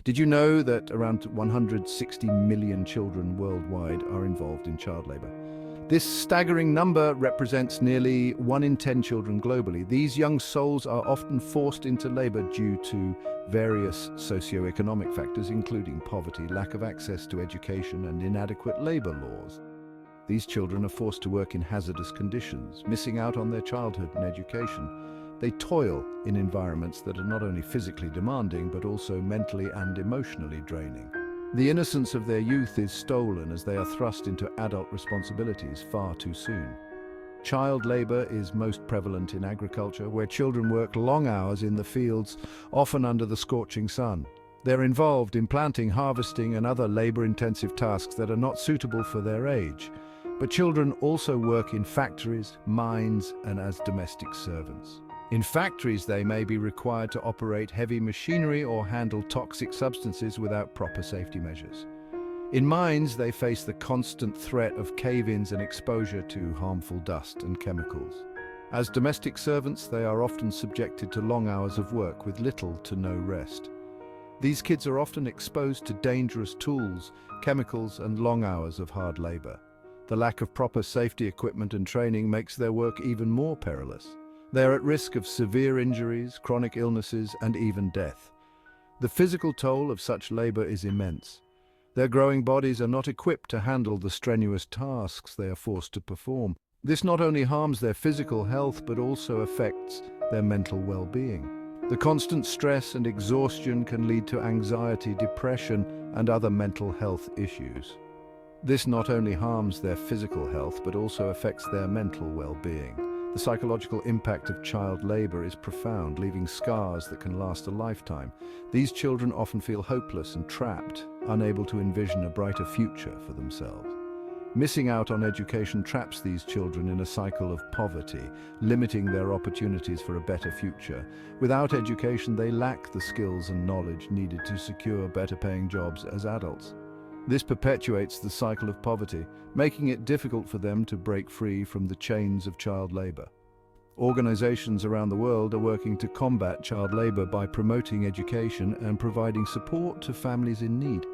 Did you know that around 160 million children worldwide are involved in child labor? This staggering number represents nearly 1 in 10 children globally. These young souls are often forced into labor due to various socioeconomic factors, including poverty, lack of access to education, and inadequate labor laws. These children are forced to work in hazardous conditions, missing out on their childhood and education. They toil in environments that are not only physically demanding, but also mentally and emotionally draining. The innocence of their youth is stolen as they are thrust into adult responsibilities far too soon. Child labor is most prevalent in agriculture, where children work long hours in the fields, often under the scorching sun. They're involved in planting, harvesting, and other labor-intensive tasks that are not suitable for their age. But children also work in factories, mines, and as domestic servants. In factories, they may be required to operate heavy machinery or handle toxic substances without proper safety measures. In mines, they face the constant threat of cave-ins and exposure to harmful dust and chemicals. As domestic servants, they are often subjected to long hours of work with little to no rest. These kids are often exposed to dangerous tools, chemicals, and long hours of hard labor. The lack of proper safety equipment and training makes their work even more perilous. They are at risk of severe injuries, chronic illnesses, and even death. The physical toll of such labor is immense. Their growing bodies are not equipped to handle the strenuous tasks they are forced to perform. This not only harms their physical health, but also affects their mental well-being. The constant stress and exhaustion can lead to anxiety, depression, and other mental health issues. This not only harms their physical health, but also affects their mental well-being. The psychological impact of child labor is profound, leaving scars that can last a lifetime. These children often feel hopeless and trapped, unable to envision a brighter future for themselves. Missing out on education traps these children in a cycle of poverty, limiting their opportunities for a better future. Without education, they lack the skills and knowledge needed to secure better-paying jobs as adults. This perpetuates the cycle of poverty, making it difficult for them to break free from the chains of child labor. Organizations around the world are working to combat child labor by promoting education and providing support to families in need.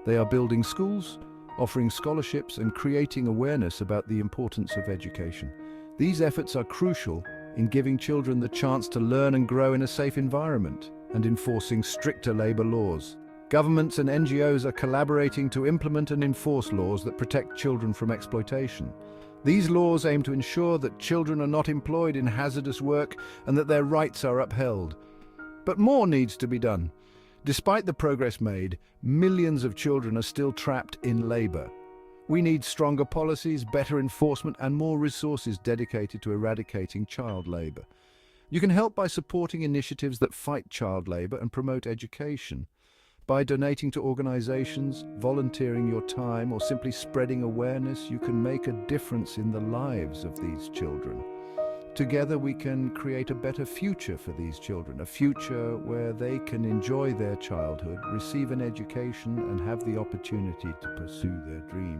They are building schools, offering scholarships, and creating awareness about the importance of education. These efforts are crucial in giving children the chance to learn and grow in a safe environment and enforcing stricter labor laws. Governments and NGOs are collaborating to implement and enforce laws that protect children from exploitation. These laws aim to ensure that children are not employed in hazardous work and that their rights are upheld. But more needs to be done. Despite the progress made, millions of children are still trapped in labor. We need stronger policies, better enforcement, and more resources dedicated to eradicating child labor. You can help by supporting initiatives that fight child labor and promote education. By donating to organizations, volunteering your time, or simply spreading awareness, you can make a difference in the lives of these children. Together we can create a better future for these children, a future where they can enjoy their childhood, receive an education, and have the opportunity to pursue their dreams.